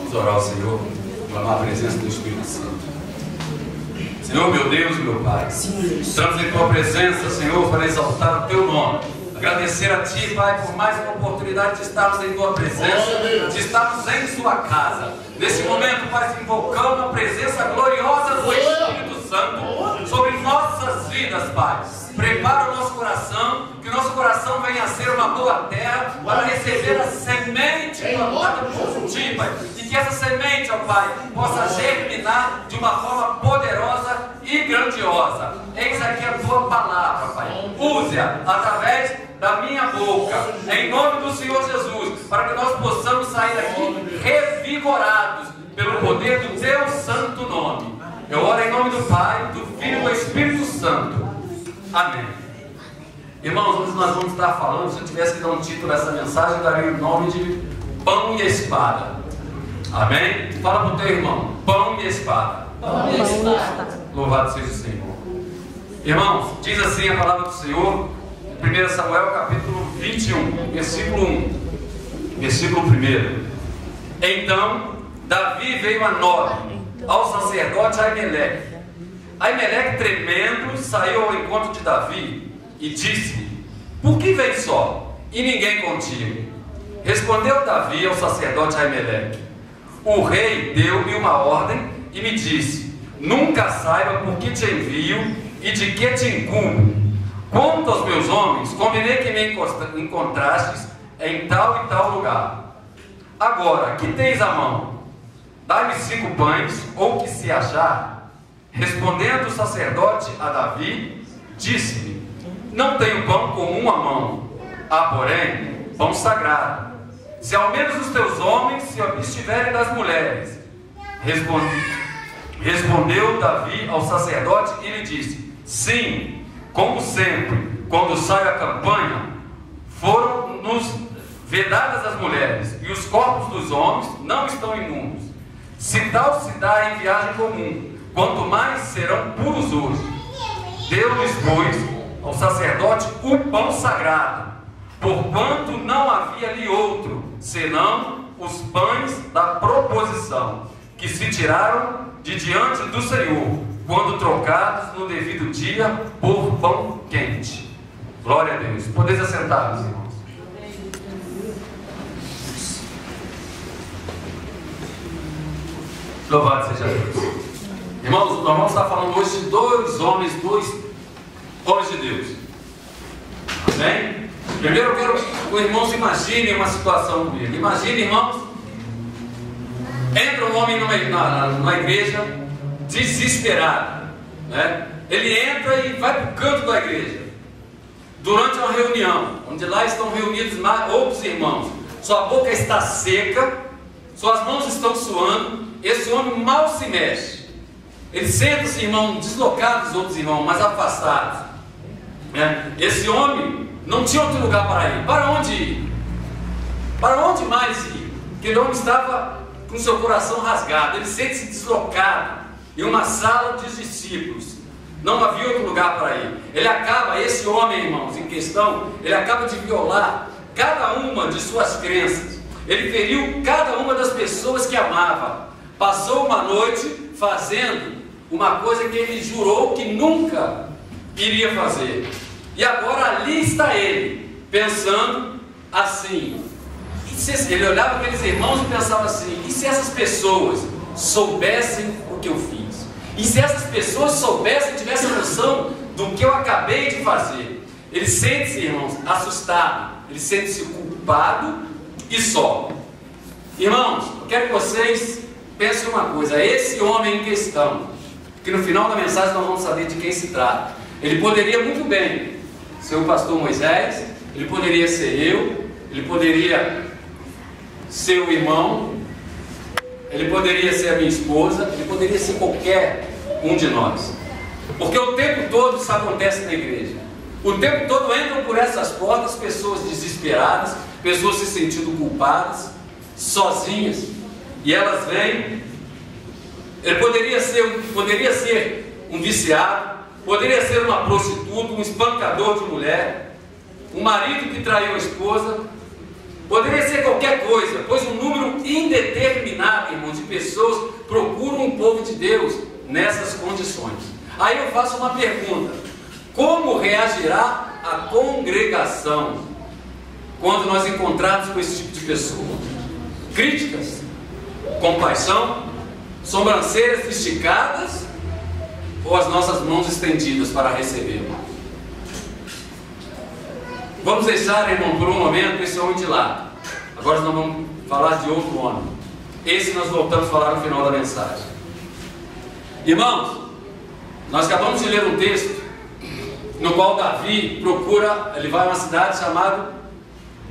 Vamos orar ao Senhor, clamar a presença do Espírito Santo. Senhor, meu Deus, meu Pai, estamos em Tua presença, Senhor, para exaltar o Teu nome. Agradecer a Ti, Pai, por mais uma oportunidade de estarmos em Tua presença, de estarmos em Sua casa. Nesse momento, Pai, invocando a presença gloriosa do Espírito Santo sobre nossas vidas, Pai. Prepara o nosso coração, que o nosso coração venha a ser uma boa terra para receber a semente plantada por Ti, Pai. E que essa semente, ó Pai, possa germinar de uma forma poderosa e grandiosa. Eis aqui a Tua palavra, Pai. Use-a através da minha boca, em nome do Senhor Jesus, para que nós possamos sair daqui revigorados pelo poder do Teu santo nome. Eu oro em nome do Pai, do Filho e do Espírito Santo. Amém. Irmãos, hoje nós vamos estar falando, se eu tivesse que dar um título a essa mensagem, eu daria o nome de Pão e Espada. Amém? Fala para o teu irmão, pão e espada. Pão e espada. Louvado seja o Senhor. Irmãos, diz assim a palavra do Senhor, em 1 Samuel capítulo 21, versículo 1. Versículo 1. Então, Davi veio a Nob, ao sacerdote Aimeleque. Aimeleque, tremendo, saiu ao encontro de Davi e disse-lhe: por que vem só, e ninguém contigo? Respondeu Davi ao sacerdote Aimeleque: o rei deu-me uma ordem e me disse: nunca saiba por que te envio e de que te incumbo. Quanto aos meus homens, combinei que me encontrastes em tal e tal lugar. Agora, que tens à mão? Dá-me 5 pães, ou que se achar. Respondendo o sacerdote a Davi, disse-lhe: não tenho pão comum à mão, há porém pão sagrado. Se ao menos os teus homens se abstiverem das mulheres. Respondeu Davi ao sacerdote e lhe disse: sim, como sempre, quando saio à campanha, foram-nos vedadas as mulheres, e os corpos dos homens não estão imundos. Se tal se dá em viagem comum, quanto mais serão puros hoje. Deu-lhes, pois, ao sacerdote o pão sagrado, porquanto não havia ali outro, senão os pães da proposição, que se tiraram de diante do Senhor, quando trocados no devido dia por pão quente. Glória a Deus. Podeis assentar, meus irmãos. Louvado seja Deus. Irmãos, nós vamos estar falando hoje de dois homens de Deus. Amém? Primeiro eu quero que os irmãos imaginem uma situação comigo. Imagine, irmãos, entra um homem numa igreja desesperado, né? Ele entra e vai para o canto da igreja durante uma reunião, onde lá estão reunidos outros irmãos. Sua boca está seca, suas mãos estão suando. Esse homem mal se mexe. Ele senta-se, irmão, deslocado dos outros irmãos, mas afastados, né? Esse homem não tinha outro lugar para ir. Para onde ir? Para onde mais ir? Aquele homem estava com seu coração rasgado. Ele sente-se deslocado em uma sala de discípulos. Não havia outro lugar para ir. Esse homem, irmãos, em questão, ele acaba de violar cada uma de suas crenças. Ele feriu cada uma das pessoas que amava. Passou uma noite fazendo uma coisa que ele jurou que nunca iria fazer. E agora ali está ele, pensando assim. Ele olhava aqueles irmãos e pensava assim: e se essas pessoas soubessem o que eu fiz? E se essas pessoas soubessem, tivessem noção do que eu acabei de fazer? Ele sente-se, irmãos, assustado. Ele sente-se culpado e só. Irmãos, eu quero que vocês pensem uma coisa. Esse homem em questão, que no final da mensagem nós vamos saber de quem se trata. Ele poderia muito bem ser o pastor Moisés, ele poderia ser eu, ele poderia ser o irmão, ele poderia ser a minha esposa, ele poderia ser qualquer um de nós. Porque o tempo todo isso acontece na igreja. O tempo todo entram por essas portas pessoas desesperadas, pessoas se sentindo culpadas, sozinhas, e elas vêm. Ele poderia ser um viciado, poderia ser uma prostituta, um espancador de mulher, um marido que traiu a esposa, Poderia ser qualquer coisa, pois um número indeterminado, irmãos, de pessoas procuram o povo de Deus nessas condições. Aí eu faço uma pergunta: como reagirá a congregação quando nós encontrarmos com esse tipo de pessoa? Críticas? Compaixão? Sobrancelhas esticadas? Ou as nossas mãos estendidas para recebê-lo? Vamos deixar, irmão, por um momento esse homem de lado. Agora nós vamos falar de outro homem. Esse nós voltamos a falar no final da mensagem. Irmãos, nós acabamos de ler um texto no qual Davi procura, ele vai a uma cidade chamada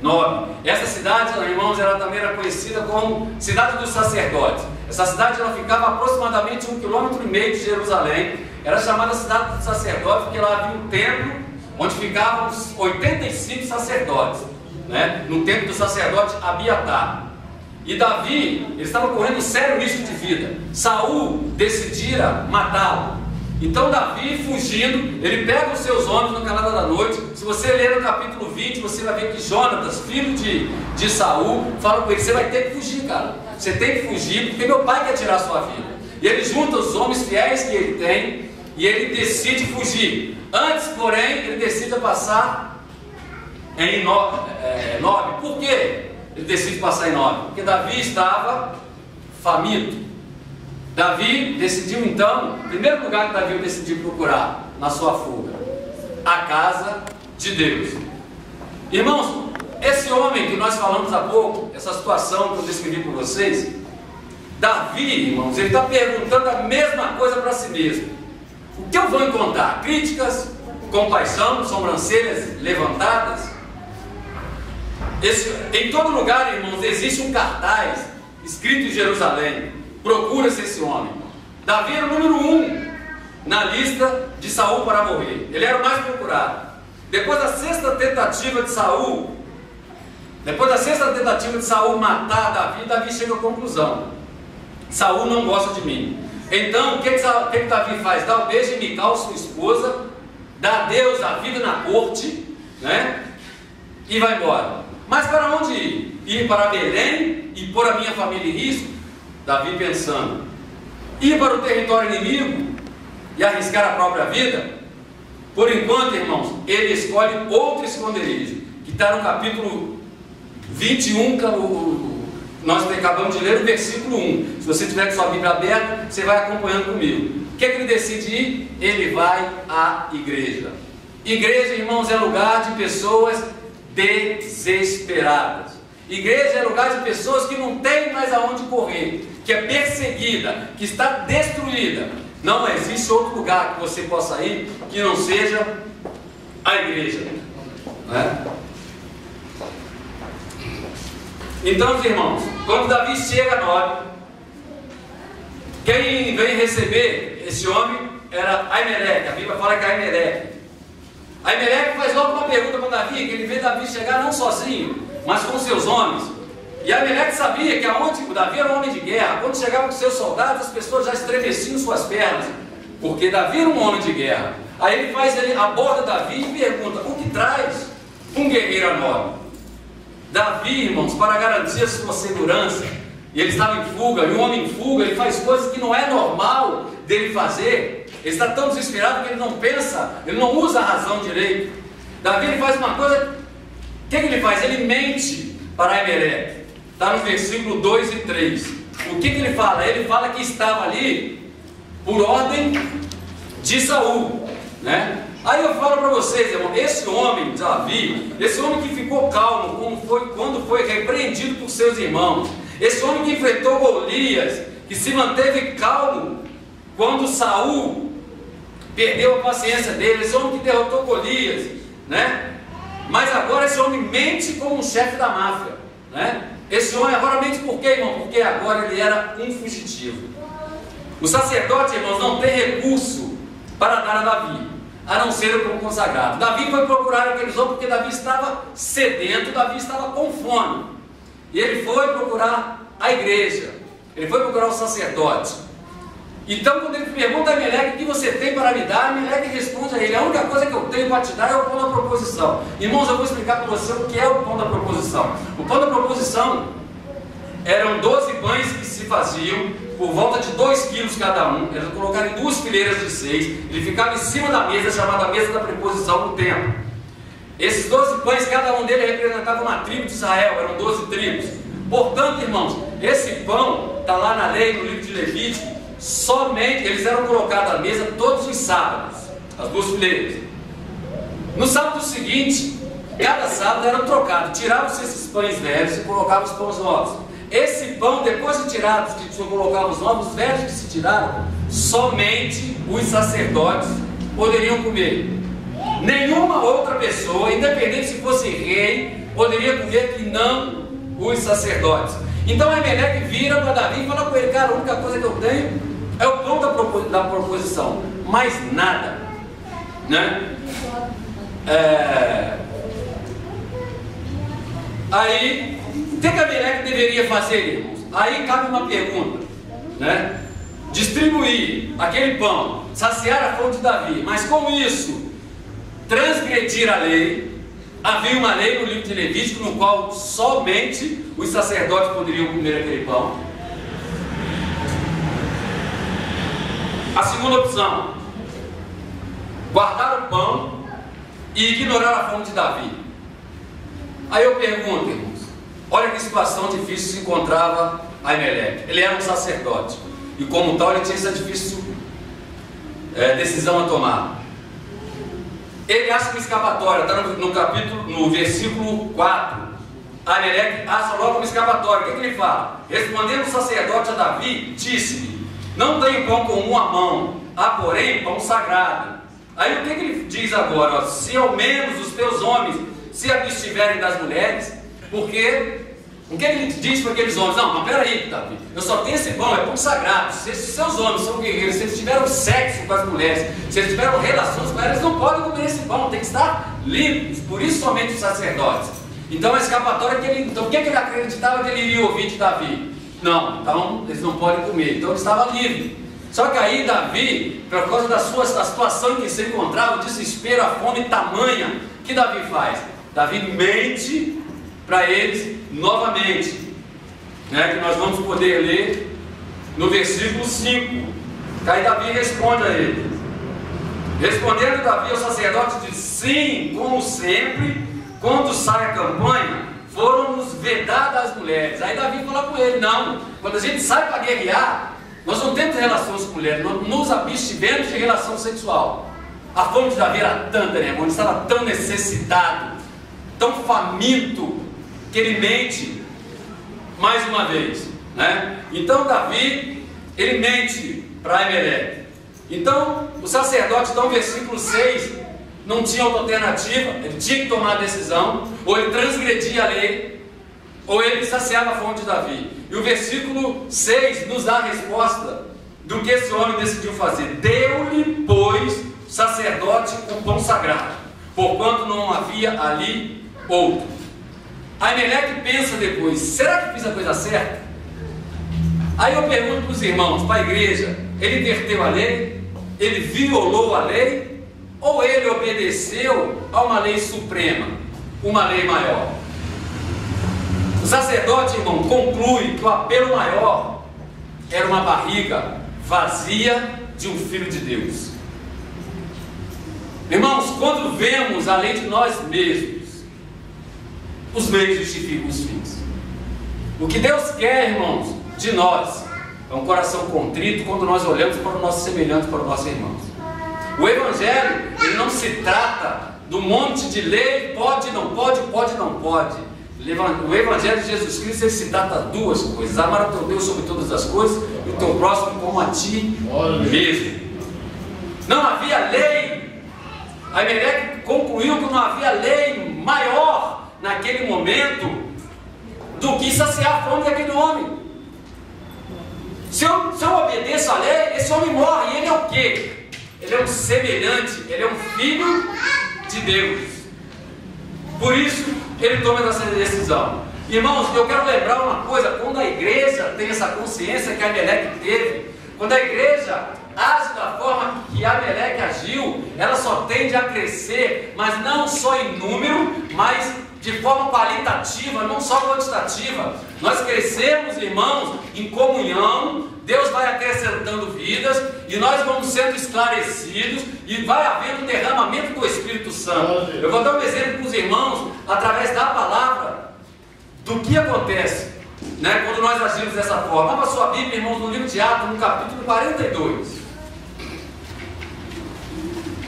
Nob. Essa cidade, irmãos, ela também era conhecida como cidade dos sacerdotes. Essa cidade ela ficava aproximadamente 1,5 km de Jerusalém. Era chamada cidade dos sacerdotes porque lá havia um templo onde ficavam os 85 sacerdotes, né? No templo do sacerdote Abiatar. E Davi, ele estava correndo um sério risco de vida. Saul decidira matá-lo. Então Davi, fugindo, ele pega os seus homens no calada da noite. Se você ler no capítulo 20, você vai ver que Jonatas, filho de Saul, fala com ele: você vai ter que fugir, cara. Você tem que fugir, porque meu pai quer tirar a sua vida. E ele junta os homens fiéis que ele tem e ele decide fugir. Antes, porém, ele decide passar em Nob. Por quê? Ele decide passar em Nob? Porque Davi estava faminto. Davi decidiu então, o primeiro lugar que Davi decidiu procurar na sua fuga, a casa de Deus. Irmãos, esse homem que nós falamos há pouco, essa situação que eu descrevi para vocês, Davi, irmãos, ele está perguntando a mesma coisa para si mesmo. O que eu vou encontrar? Críticas, compaixão, sobrancelhas levantadas? Em todo lugar, irmãos, existe um cartaz escrito em Jerusalém: procura-se esse homem. Davi era o número 1 na lista de Saul para morrer. Ele era o mais procurado. Depois da sexta tentativa de Saul matar Davi, Davi chega à conclusão: Saul não gosta de mim. Então, o que Davi faz? Dá um beijo em Mical, sua esposa, dá adeus à vida na corte, né? E vai embora. Mas para onde ir? Ir para Belém e pôr a minha família em risco? Davi pensando: ir para o território inimigo e arriscar a própria vida? Por enquanto, irmãos, ele escolhe outro esconderijo, que está no capítulo 21, nós acabamos de ler o versículo 1. Se você tiver com sua Bíblia aberta, você vai acompanhando comigo. O que é que ele decide ir? Ele vai à igreja. Igreja, irmãos, é lugar de pessoas desesperadas. Igreja é lugar de pessoas que não tem mais aonde correr, que é perseguida, que está destruída. Não existe outro lugar que você possa ir que não seja a igreja, né? Então, irmãos, quando Davi chega a Nob, quem vem receber esse homem era Aimeleque. A Bíblia fala que é Aimeleque. Aimeleque faz logo uma pergunta para Davi, que ele vê Davi chegar não sozinho, mas com seus homens. E Aimeleque sabia que aonde o Davi era um homem de guerra, quando chegava com seus soldados, as pessoas já estremeciam suas pernas, porque Davi era um homem de guerra. Aí ele aborda Davi e pergunta: o que traz um guerreiro a Nob? Davi, irmãos, para garantir a sua segurança, e ele estava em fuga, e um homem em fuga, ele faz coisas que não é normal dele fazer. Ele está tão desesperado que ele não pensa, ele não usa a razão direito. Davi, ele faz uma coisa. O que ele faz? Ele mente para Aimeleque. Está no versículo 2 e 3. O que ele fala? Ele fala que estava ali por ordem de Saul, né? Aí eu falo para vocês, irmão, esse homem, Davi, esse homem que ficou calmo quando foi repreendido por seus irmãos, esse homem que enfrentou Golias, que se manteve calmo quando Saul perdeu a paciência dele, esse homem que derrotou Golias, né? Mas agora esse homem mente como um chefe da máfia, né? Esse homem agora mente por quê, irmão? Porque agora ele era um fugitivo. O sacerdote, irmãos, não tem recurso para dar a Davi, a não ser o consagrado. Davi foi procurar aqueles homens porque Davi estava sedento, Davi estava com fome. E ele foi procurar a igreja, ele foi procurar o sacerdote. Então, quando ele pergunta a Ameleque o que você tem para me dar, Ameleque responde a ele: a única coisa que eu tenho para te dar é o pão da proposição. Irmãos, eu vou explicar para você o que é o pão da proposição. O pão da proposição eram 12 pães que se faziam por volta de 2 quilos cada um. Eles colocaram em 2 fileiras de 6. Ele ficava em cima da mesa, chamada mesa da preposição no templo. Esses 12 pães, cada um deles representava uma tribo de Israel. Eram 12 tribos. Portanto, irmãos, esse pão está lá na lei, no livro de Levítico. Somente eles eram colocados à mesa todos os sábados, as 2 fileiras. No sábado seguinte, cada sábado eram trocados. Tiravam-se esses pães velhos e colocavam os pães novos. Esse pão, depois de tirados, que se colocavam os novos, velhos que se tiraram, somente os sacerdotes poderiam comer. Nenhuma outra pessoa, independente se fosse rei, poderia comer, que não os sacerdotes. Então Ameleque vira para Davi e fala com ele: cara, a única coisa que eu tenho é o pão da proposição, mais nada, né? Aí, o que Ameleque deveria fazer, irmãos? Aí cabe uma pergunta, né? Distribuir aquele pão, saciar a fome de Davi, mas com isso transgredir a lei. Havia uma lei no livro de Levítico no qual somente os sacerdotes poderiam comer aquele pão. A segunda opção: guardar o pão e ignorar a fome de Davi. Aí eu pergunto, irmãos, olha que situação difícil se encontrava Ameleque. Ele era um sacerdote e, como tal, ele tinha essa difícil decisão a tomar. Ele acha uma escapatória, está no versículo 4. Ameleque acha logo uma escapatória. O que ele fala? Respondendo o sacerdote a Davi, disse-lhe: não tenho pão comum à mão, há porém pão sagrado. Aí o que ele diz agora? Se ao menos os teus homens se abstiverem das mulheres, porque o que ele diz para aqueles homens? Não, mas peraí, Davi, eu só tenho esse pão, é pão sagrado. Se seus homens são guerreiros, se eles tiveram sexo com as mulheres, se eles tiveram relações com elas, não podem comer esse pão, tem que estar limpos. Por isso somente os sacerdotes. Então a escapatória que ele, então o que ele acreditava que ele iria ouvir de Davi? Não, então eles não podem comer. Então ele estava livre. Só que aí Davi, por causa da situação em que se encontrava, o desespero, a fome tamanha, o que Davi faz? Davi mente para eles novamente, né, que nós vamos poder ler no versículo 5. Aí Davi responde a ele. Respondendo Davi ao sacerdote, diz: sim, como sempre, quando sai a campanha, foram-nos vedadas as mulheres. Aí Davi fala com ele: não, quando a gente sai para guerrear, nós não temos relações com mulheres, nós nos abstivemos de relação sexual. A fome de Davi era tanta, né, irmão? Ele estava tão necessitado, tão faminto, que ele mente mais uma vez, né? Então Davi, ele mente para Ameleque. Então o sacerdote, então, versículo 6, não tinha outra alternativa. Ele tinha que tomar a decisão: ou ele transgredia a lei, ou ele saciava a fome de Davi. E o versículo 6 nos dá a resposta do que esse homem decidiu fazer. Deu-lhe, pois, o sacerdote o pão sagrado, porquanto não havia ali outro. Ameleque pensa depois: será que fiz a coisa certa? Aí eu pergunto para os irmãos, para a igreja: ele inverteu a lei? Ele violou a lei? Ou ele obedeceu a uma lei suprema, uma lei maior? O sacerdote, irmão, conclui que o apelo maior era uma barriga vazia de um filho de Deus. Irmãos, quando vemos a lei de nós mesmos, os meios justificam os fins. O que Deus quer, irmãos, de nós é um coração contrito quando nós olhamos para o nosso semelhante, para os nossos irmãos. O Evangelho, ele não se trata do monte de lei, pode, não pode, pode, não pode. O Evangelho de Jesus Cristo, ele se trata de duas coisas: amar o teu Deus sobre todas as coisas e o teu próximo como a ti mesmo. Não havia lei. A Ameleque concluiu que não havia lei maior naquele momento do que saciar a fome daquele homem. Se eu obedeço a lei, esse homem morre. E ele é o quê? Ele é um semelhante, ele é um filho de Deus. Por isso ele toma essa decisão. Irmãos, eu quero lembrar uma coisa: quando a igreja tem essa consciência que Ameleque teve, Quando a igreja age da forma que Ameleque agiu, ela só tende a crescer, mas não só em número, mas de forma qualitativa, não só quantitativa. Nós crescemos, irmãos, em comunhão, Deus vai acrescentando vidas, e nós vamos sendo esclarecidos, e vai havendo um derramamento do Espírito Santo. Eu vou dar um exemplo para os irmãos, através da palavra, do que acontece, né, quando nós agimos dessa forma. Abra sua Bíblia, irmãos, no livro de Atos, no capítulo 42.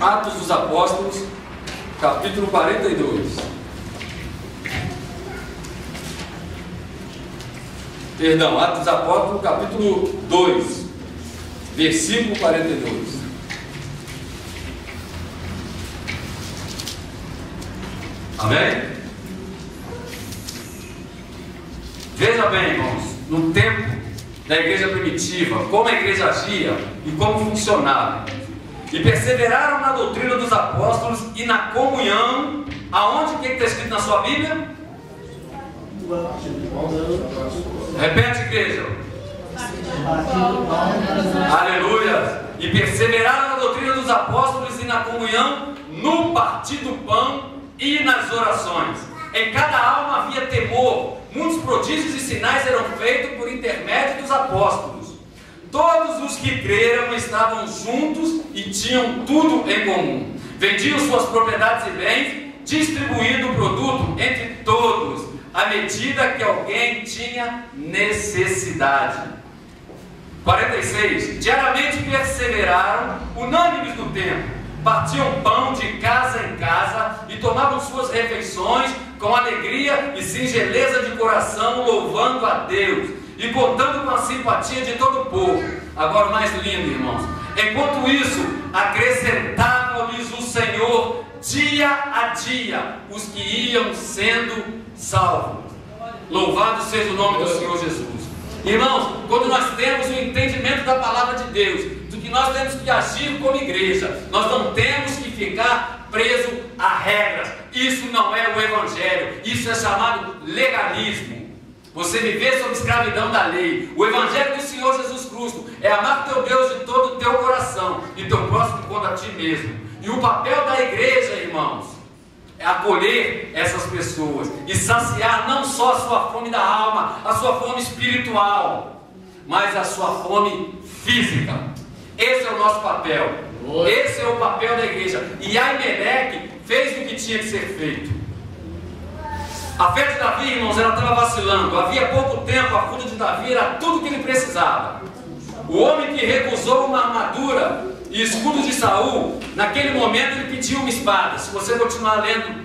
Atos dos Apóstolos, capítulo 42. Perdão, Atos dos Apóstolos, capítulo 2, versículo 42. Amém? Veja bem, irmãos, no tempo da igreja primitiva, como a igreja agia e como funcionava. E perseveraram na doutrina dos apóstolos e na comunhão. Aonde? O que está escrito na sua Bíblia? Repete, igreja. Aleluia. E perseveraram na doutrina dos apóstolos e na comunhão, no partir do pão e nas orações. Em cada alma havia temor. Muitos prodígios e sinais eram feitos por intermédio dos apóstolos. Todos os que creram estavam juntos e tinham tudo em comum. Vendiam suas propriedades e bens, distribuindo o produto entre todos, à medida que alguém tinha necessidade. 46. Diariamente perseveraram, unânimes no templo, partiam pão de casa em casa e tomavam suas refeições com alegria e singeleza de coração, louvando a Deus e contando com a simpatia de todo o povo. Agora o mais lindo, irmãos. Enquanto isso, acrescentava-lhes o Senhor dia a dia os que iam sendo salvos. Louvado seja o nome do Senhor Jesus. Irmãos, quando nós temos o entendimento da palavra de Deus, do que nós temos que agir como igreja, nós não temos que ficar preso a regras. Isso não é o Evangelho, isso é chamado legalismo. Você viver sob escravidão da lei. O Evangelho do Senhor Jesus Cristo é amar teu Deus de todo o teu coração e teu próximo contra ti mesmo. E o papel da igreja, irmãos, é acolher essas pessoas e saciar não só a sua fome da alma, a sua fome espiritual, mas a sua fome física. Esse é o nosso papel. Esse é o papel da igreja. E Ameleque fez o que tinha que ser feito. A fé de Davi, irmãos, ela estava vacilando. Havia pouco tempo, a fúria de Davi era tudo que ele precisava. O homem que recusou uma armadura e escudo de Saul, naquele momento ele pediu uma espada. Se você continuar lendo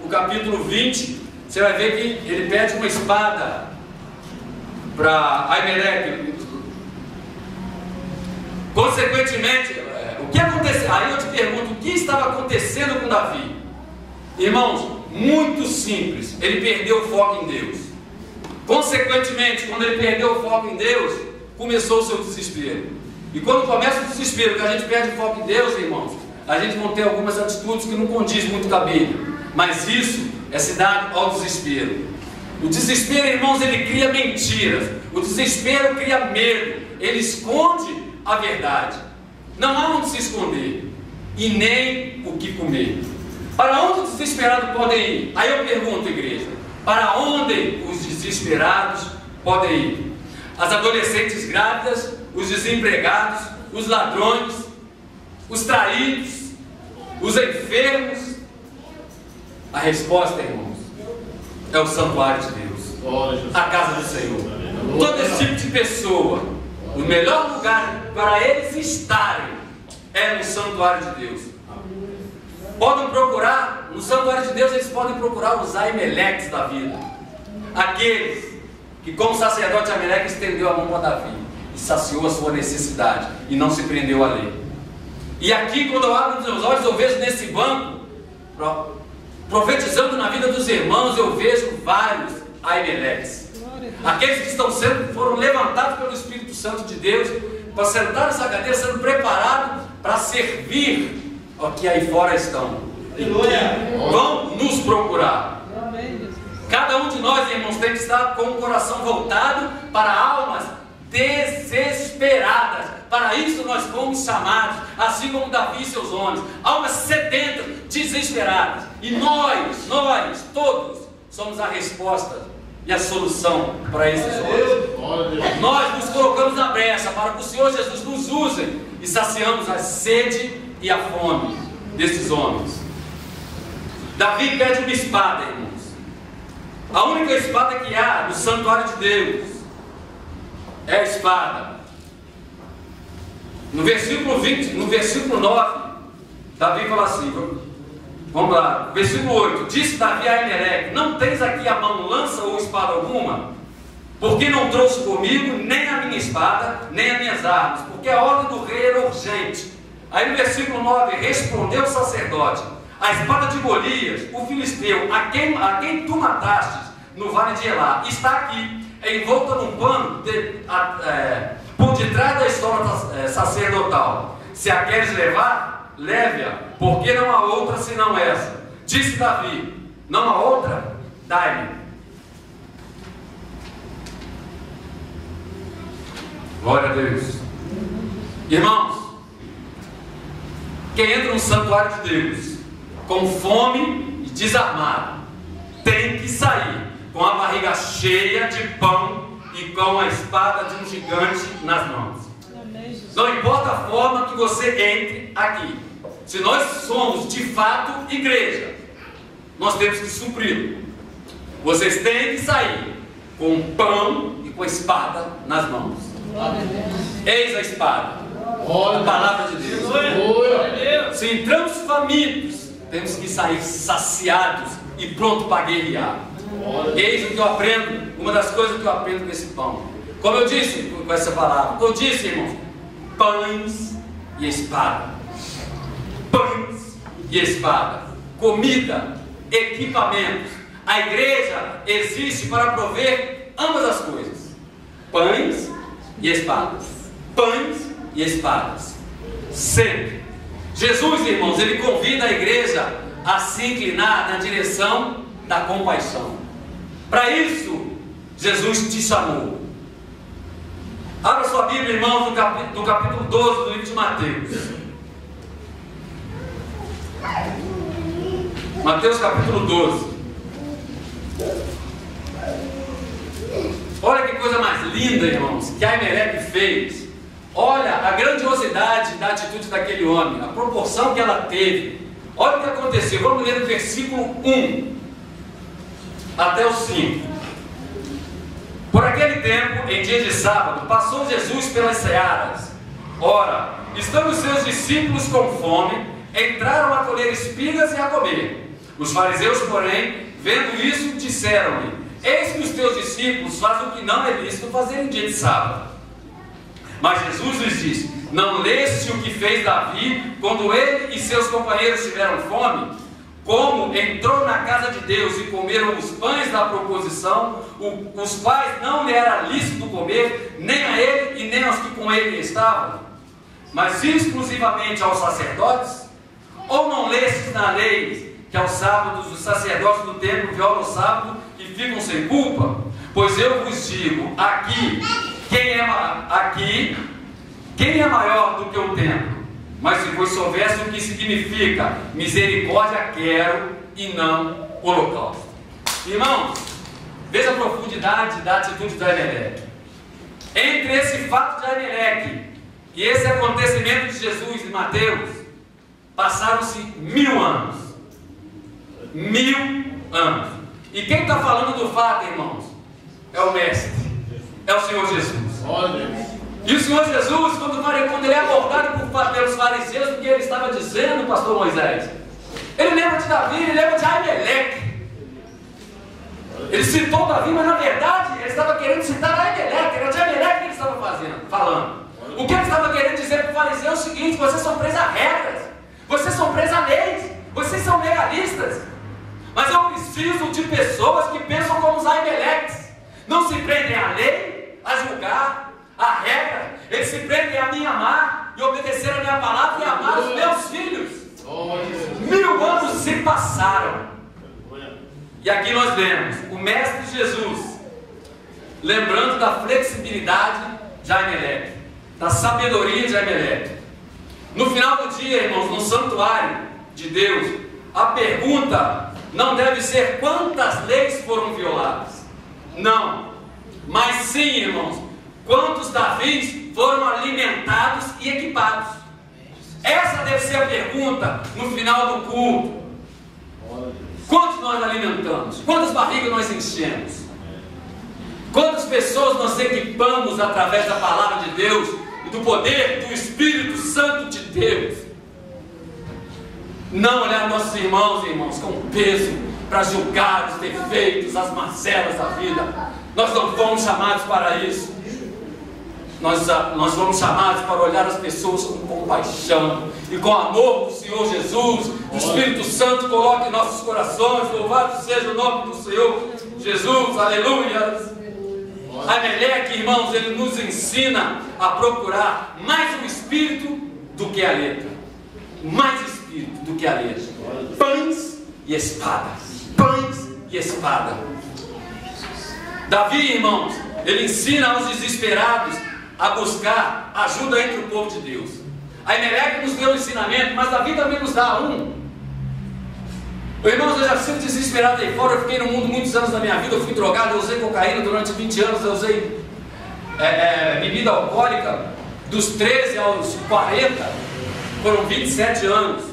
o capítulo 20, você vai ver que ele pede uma espada para Ameleque. Consequentemente, o que aconteceu? Aí eu te pergunto, o que estava acontecendo com Davi? Irmãos, muito simples, ele perdeu o foco em Deus. Consequentemente, quando ele perdeu o foco em Deus, começou o seu desespero. E quando começa o desespero, que a gente perde o foco em Deus, irmãos, a gente vai ter algumas atitudes que não condiz muito com a Bíblia. Mas isso é se dar ao desespero. O desespero, irmãos, ele cria mentiras. O desespero cria medo. Ele esconde a verdade. Não há onde se esconder e nem o que comer. Para onde os desesperados podem ir? Aí eu pergunto, igreja, para onde os desesperados podem ir? As adolescentes grávidas, os desempregados, os ladrões, os traídos, os enfermos? A resposta, irmãos, é o santuário de Deus, a casa do Senhor. Todo esse tipo de pessoa, o melhor lugar para eles estarem é no santuário de Deus. Podem procurar, no santuário de Deus eles podem procurar os Ameleques da vida. Aqueles que, como sacerdote Ameleque, estendeu a mão para Davi e saciou a sua necessidade e não se prendeu à lei. E aqui, quando eu abro os meus olhos, eu vejo nesse banco, profetizando na vida dos irmãos, eu vejo vários Ameleques. Aqueles que foram levantados pelo Espírito Santo de Deus para sentar nessa cadeira, sendo preparados para servir ao que aí fora estão. E vão nos procurar. Cada um de nós, irmãos, tem que estar com o coração voltado para almas desesperadas. fomos chamados, assim como Davi e seus homens, almas sedentas, desesperadas. E nós todos, somos a resposta e a solução para esses homens. Nós nos colocamos na brecha para que o Senhor Jesus nos use e saciamos a sede e a fome desses homens. Davi pede uma espada, irmãos. A única espada que há no santuário de Deus é a espada. No versículo 9, Davi fala assim, vamos lá, versículo 8: disse Davi a Aimeleque: não tens aqui a mão lança ou espada alguma? Porque não trouxe comigo nem a minha espada, nem as minhas armas, porque a ordem do rei era urgente. Aí no versículo 9, respondeu o sacerdote: a espada de Golias, o filisteu, a quem tu mataste no vale de Elá, está aqui, envolta num pano por detrás da história sacerdotal. Se a queres levar, leve-a, porque não há outra senão essa. Disse Davi: não há outra? Dai-me. Glória a Deus. Irmãos, quem entra no santuário de Deus com fome e desarmado tem que sair com a barriga cheia de pão e com a espada de um gigante nas mãos. Não importa a forma que você entre aqui, se nós somos de fato igreja, nós temos que supri-lo. Vocês têm que sair com pão e com a espada nas mãos. Eis a espada, a palavra de Deus. Se entramos famintos, temos que sair saciados e pronto para guerrear. Eis o que eu aprendo, uma das coisas que eu aprendo com esse pão. Como eu disse com essa palavra, como eu disse, irmãos, pães e espada. Pães e espada. Comida, equipamentos. A igreja existe para prover ambas as coisas: pães e espadas. Pães e espadas. Sempre. Jesus, irmãos, ele convida a igreja a se inclinar na direção da compaixão. Para isso, Jesus te chamou. Abra sua Bíblia, irmãos, no capítulo 12 do livro de Mateus. Mateus capítulo 12. Olha que coisa mais linda, irmãos, que Aimeleque fez. Olha a grandiosidade da atitude daquele homem, a proporção que ela teve. Olha o que aconteceu. Vamos ler do versículo 1 até o 5. Por aquele tempo, em dia de sábado, passou Jesus pelas searas. Ora, estando os seus discípulos com fome, entraram a colher espigas e a comer. Os fariseus, porém, vendo isso, disseram-lhe: eis que os teus discípulos fazem o que não é lícito fazer em dia de sábado. Mas Jesus lhes disse: não leste o que fez Davi quando ele e seus companheiros tiveram fome? Como entrou na casa de Deus e comeram os pães da proposição, os quais não lhe era lícito comer, nem a ele e nem aos que com ele estavam, mas exclusivamente aos sacerdotes? Ou não lestes na lei que aos sábados os sacerdotes do templo violam o sábado e ficam sem culpa? Pois eu vos digo, quem é maior do que o templo? Mas se vos soubesse o que significa misericórdia quero e não holocausto. Irmãos, veja a profundidade da atitude de Aimeleque. Entre esse fato de Aimeleque e esse acontecimento de Jesus em Mateus, passaram-se 1000 anos. 1000 anos. E quem está falando do fato, irmãos? É o Mestre, é o Senhor Jesus. E o Senhor Jesus, quando ele é abordado pelos fariseus, o que ele estava dizendo, pastor Moisés? Ele lembra de Davi, ele lembra de Aimeleque. Ele citou Davi, mas na verdade ele estava querendo citar Aimeleque. Era de Aimeleque que ele estava falando. O que ele estava querendo dizer para o fariseu é o seguinte: vocês são presos a regras, vocês são presos a leis, vocês são legalistas. Mas eu preciso de pessoas que pensam como os Aimeleques. Não se prendem à lei, a julgar, a regra. Eles se prendem a mim amar e obedecer a minha palavra e amar os meus filhos. 1000 anos se passaram. E aqui nós vemos o Mestre Jesus lembrando da flexibilidade de Aimeleque, da sabedoria de Aimeleque. No final do dia, irmãos, no santuário de Deus, a pergunta não deve ser quantas leis foram violadas. Não. Mas sim, irmãos, quantos Davis foram alimentados e equipados. Essa deve ser a pergunta no final do culto. Quantos nós alimentamos? Quantas barrigas nós enchemos? Quantas pessoas nós equipamos através da palavra de Deus e do poder do Espírito Santo de Deus? Não olhar nossos irmãos e irmãs com peso para julgar os defeitos, as mazelas da vida. Nós não fomos chamados para isso. Nós fomos chamados para olhar as pessoas com compaixão e com amor do Senhor Jesus. O Espírito Santo coloque em nossos corações. Louvado seja o nome do Senhor Jesus. Aleluia. Ameleque, irmãos, ele nos ensina a procurar mais o Espírito do que a letra. Mais Espírito do que a letra. Pães e espada. Pães e espada. Davi, irmãos, ele ensina aos desesperados a buscar ajuda entre o povo de Deus. A Ameleque nos deu um ensinamento, mas Davi também nos dá um. Irmãos, eu já fui desesperado aí fora. Eu fiquei no mundo muitos anos da minha vida. Eu fui drogado, eu usei cocaína durante 20 anos. Eu usei bebida alcoólica dos 13 aos 40. Foram 27 anos.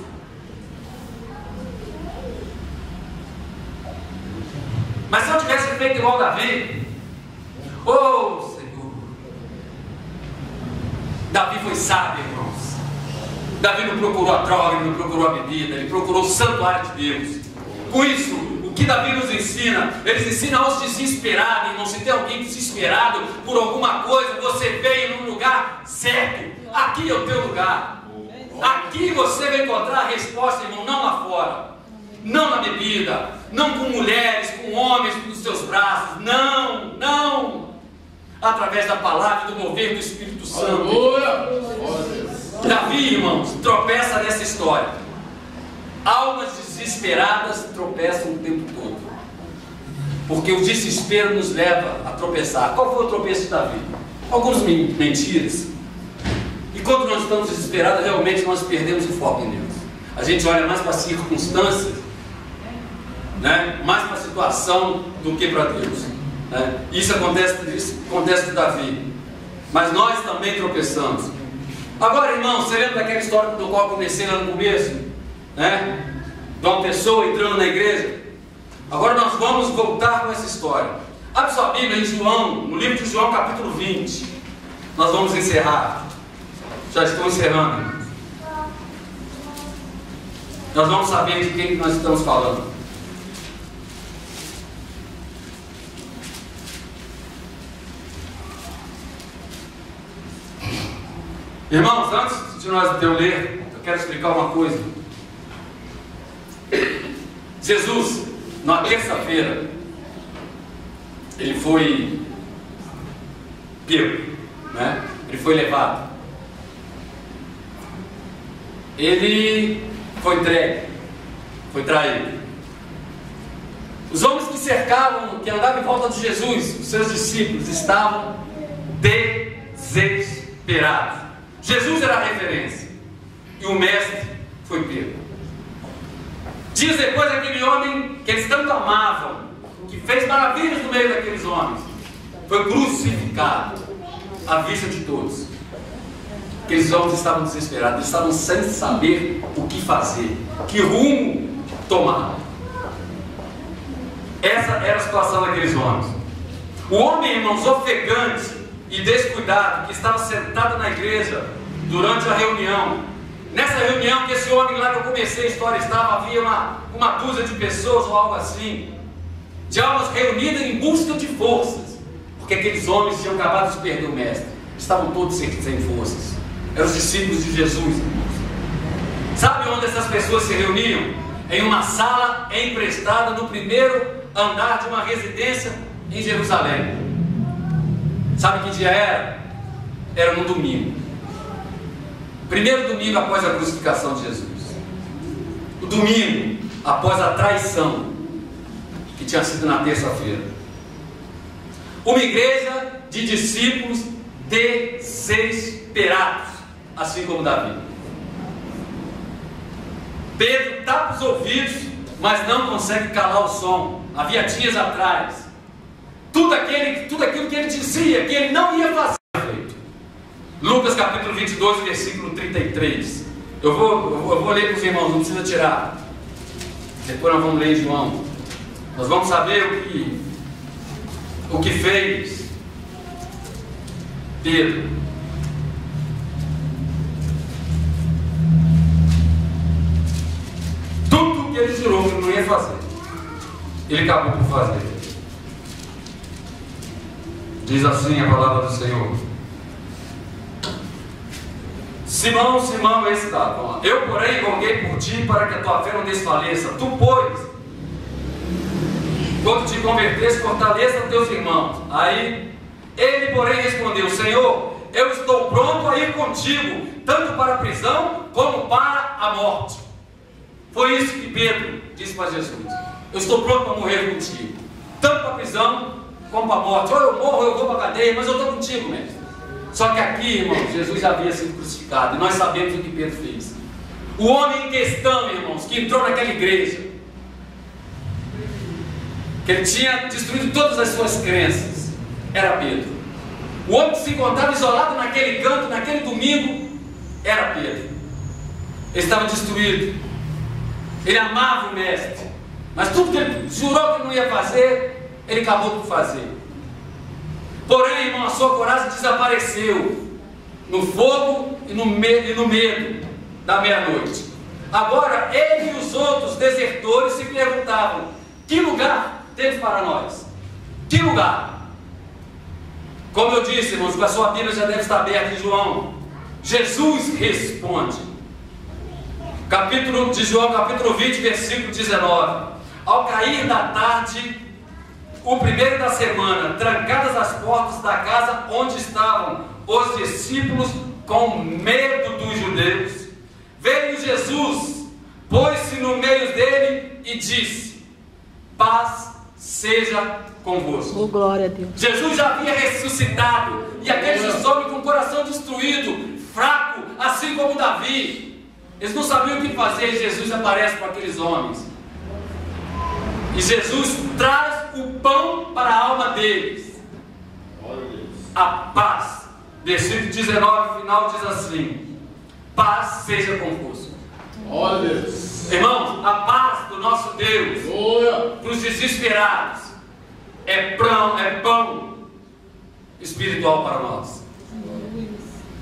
Mas se eu tivesse feito igual Davi, oh Senhor, Davi foi sábio, irmãos. Davi não procurou a droga, ele não procurou a bebida, ele procurou o santuário de Deus. Com isso, o que Davi nos ensina? Eles ensinam aos desesperados, irmão. Se tem alguém desesperado por alguma coisa, você veio no lugar certo. Aqui é o teu lugar. Aqui você vai encontrar a resposta, irmão, não lá fora. Não na bebida, não com mulheres, com homens nos seus braços. Não, não. Através da palavra e do mover do Espírito Santo. Davi, irmãos, tropeça nessa história. Almas desesperadas tropeçam o tempo todo. Porque o desespero nos leva a tropeçar. Qual foi o tropeço de Davi? Algumas mentiras. E quando nós estamos desesperados, realmente nós perdemos o foco em Deus. A gente olha mais para as circunstâncias, né? Mais para a situação do que para Deus, né? Isso acontece com Davi. Mas nós também tropeçamos. Agora, irmão, você lembra daquela história do qual eu comecei lá no começo, né? De uma pessoa entrando na igreja. Agora nós vamos voltar com essa história. Abre sua Bíblia em João, no livro de João, capítulo 20. Nós vamos encerrar. Já estou encerrando. Nós vamos saber de quem nós estamos falando. Irmãos, antes de eu ler, eu quero explicar uma coisa. Jesus, na terça-feira, ele foi pego, né? Ele foi levado. Ele foi entregue, foi traído. Os homens que cercavam, que andavam em volta de Jesus, os seus discípulos, estavam desesperados. Jesus era a referência e o mestre foi pego. Dias depois, aquele homem que eles tanto amavam, que fez maravilhas no meio daqueles homens, foi crucificado à vista de todos. Aqueles homens estavam desesperados, eles estavam sem saber o que fazer, que rumo tomar. Essa era a situação daqueles homens. O homem, irmãos, ofegante e descuidado, que estava sentado na igreja durante a reunião. Nessa reunião que esse homem lá que eu comecei a história estava, havia uma dúzia de pessoas ou algo assim, de almas reunidas em busca de forças, porque aqueles homens tinham acabado de perder o mestre, estavam todos sem forças. Eram os discípulos de Jesus. Sabe onde essas pessoas se reuniam? Em uma sala emprestada no primeiro andar de uma residência em Jerusalém. Sabe que dia era? Era no domingo. Primeiro domingo após a crucificação de Jesus. O domingo após a traição, que tinha sido na terça-feira. Uma igreja de discípulos desesperados, assim como Davi. Pedro tapa os ouvidos, mas não consegue calar o som. Havia dias atrás, tudo aquilo que ele dizia que ele não ia fazer. Lucas capítulo 22, versículo 33. Eu vou ler para os irmãos, não precisa tirar. Depois nós vamos ler em João. Nós vamos saber o que fez Pedro. Tudo que ele jurou que não ia fazer, ele acabou por fazer. Diz assim a palavra do Senhor: Simão, Simão, esse está. Eu, porém, roguei por ti para que a tua fé não desfaleça. Tu, pois, quando te convertesse, fortaleça os teus irmãos. Aí, ele, porém, respondeu: Senhor, eu estou pronto a ir contigo, tanto para a prisão como para a morte. Foi isso que Pedro disse para Jesus: eu estou pronto para morrer contigo, tanto para a prisão como para a morte. Ou eu morro ou eu vou para a cadeia, mas eu estou contigo, mestre. Só que aqui, irmãos, Jesus já havia sido crucificado, e nós sabemos o que Pedro fez. O homem em questão, irmãos, que entrou naquela igreja, que ele tinha destruído todas as suas crenças, era Pedro. O homem que se encontrava isolado naquele canto, naquele domingo, era Pedro. Ele estava destruído. Ele amava o mestre, mas tudo que ele jurou que não ia fazer, ele acabou por fazer. Porém, irmão, a sua coragem desapareceu no fogo e no medo da meia-noite. Agora, ele e os outros desertores se perguntavam: que lugar teve para nós? Que lugar? Como eu disse, irmãos, a sua Bíblia já deve estar aberta em João. Jesus responde. Capítulo de João, capítulo 20, versículo 19. Ao cair da tarde, o primeiro da semana, trancadas as portas da casa onde estavam os discípulos com medo dos judeus, veio Jesus, pôs-se no meio dele e disse: paz seja convosco. Oh, glória a Deus. Jesus já havia ressuscitado, e aqueles homens com o coração destruído, fraco, assim como Davi, eles não sabiam o que fazer, e Jesus aparece para aqueles homens. E Jesus traz o pão para a alma deles, a paz. Versículo 19, final diz assim: paz seja convosco. Irmãos, a paz do nosso Deus para os desesperados é pão espiritual para nós.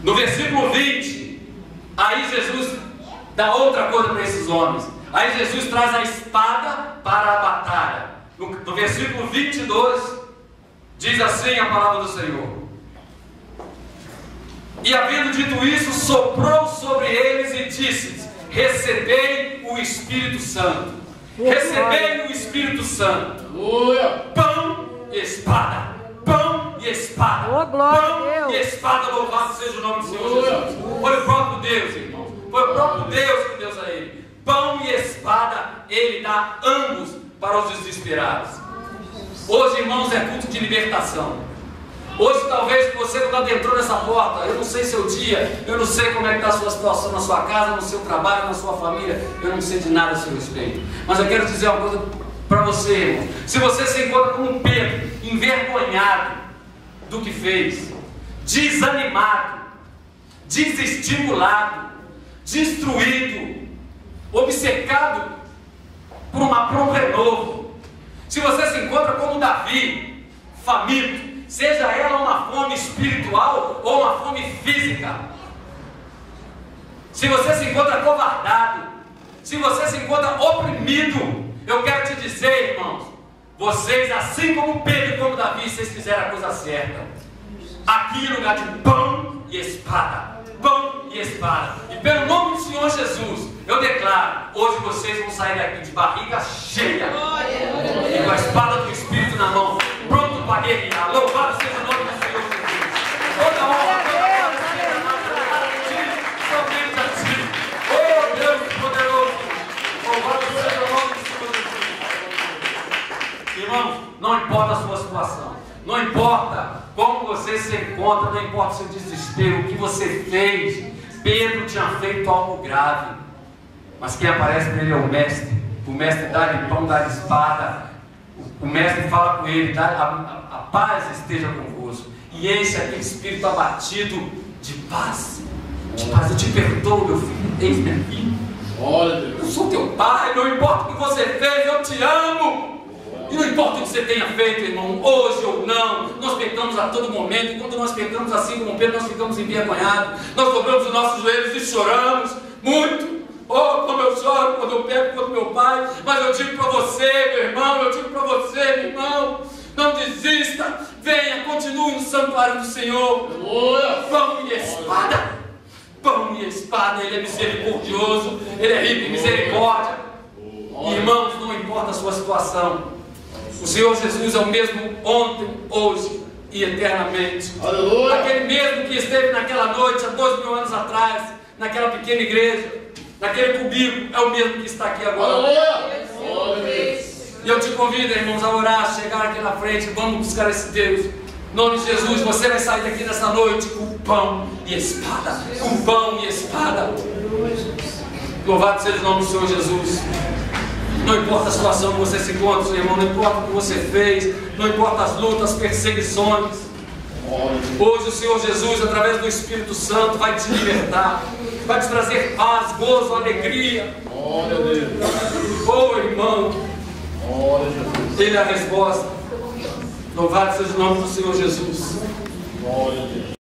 No versículo 20, aí Jesus dá outra coisa para esses homens. Aí Jesus traz a espada para a batalha. No versículo 22, diz assim a palavra do Senhor: e havendo dito isso, soprou sobre eles e disse: recebei o Espírito Santo. Recebei o Espírito Santo. Pão e espada. Pão e espada. Pão e espada. Louvado seja o nome do Senhor Jesus. Foi o próprio Deus, irmão. Foi o próprio Deus que deu a ele. Pão e espada, ele dá ambos para os desesperados. Hoje, irmãos, é culto de libertação. Hoje, talvez você quando entrou nessa porta, eu não sei seu dia, eu não sei como é que está a sua situação na sua casa, no seu trabalho, na sua família, eu não sei de nada a seu respeito. Mas eu quero dizer uma coisa para você, irmão. Se você se encontra com um Pedro, envergonhado do que fez, desanimado, desestimulado, destruído, obcecado por um renovo, se você se encontra como Davi, faminto, seja ela uma fome espiritual ou uma fome física, se você se encontra covardado, se você se encontra oprimido, eu quero te dizer, irmãos, vocês, assim como Pedro e como Davi, vocês fizeram a coisa certa. Aqui em lugar de pão e espada, pão e espada, e pelo nome do Senhor Jesus, eu declaro, hoje vocês vão sair daqui de barriga cheia e com a espada do Espírito na mão, pronto para guerrear. Louvado seja o nome do Senhor Jesus. Toda honra, toda glória seja dada a ti, somente a ti. Oh Deus poderoso, louvado seja o nome do Senhor Jesus. Irmãos, não importa a sua situação, não importa como você se encontra, não importa o seu desespero, o que você fez. Pedro tinha feito algo grave. Mas quem aparece para ele é o mestre. O mestre dá-lhe pão, dá-lhe espada. O mestre fala com ele, a paz esteja convosco. E enche aquele espírito abatido de paz. De paz. Eu te perdoo, meu filho. Eis-me aqui. Eu sou teu pai. Não importa o que você fez, eu te amo. E não importa o que você tenha feito, irmão, hoje ou não, nós pecamos a todo momento. E quando nós pecamos assim como Pedro, nós ficamos envergonhados. Nós dobramos os nossos joelhos e choramos muito. Oh, como eu choro quando eu peco contra meu pai. Mas eu digo para você, meu irmão, eu digo para você, meu irmão, não desista. Venha, continue no santuário do Senhor. Pão e espada. Pão e espada. Ele é misericordioso, Ele é rico em misericórdia. Irmãos, não importa a sua situação, o Senhor Jesus é o mesmo ontem, hoje e eternamente. Aleluia. Aquele mesmo que esteve naquela noite há 2000 anos atrás, naquela pequena igreja, naquele cubículo, é o mesmo que está aqui agora. Aleluia. E eu te convido, irmãos, a orar, chegar aqui na frente. Vamos buscar esse Deus. Em nome de Jesus, você vai sair daqui nessa noite com pão e espada. Com pão e espada. Louvado seja o nome do Senhor Jesus. Não importa a situação que você se encontra, seu irmão, não importa o que você fez, não importa as lutas, as perseguições. Hoje o Senhor Jesus, através do Espírito Santo, vai te libertar, vai te trazer paz, gozo, alegria. Oh, irmão, Ele é a resposta. Louvado seja o nome do Senhor Jesus.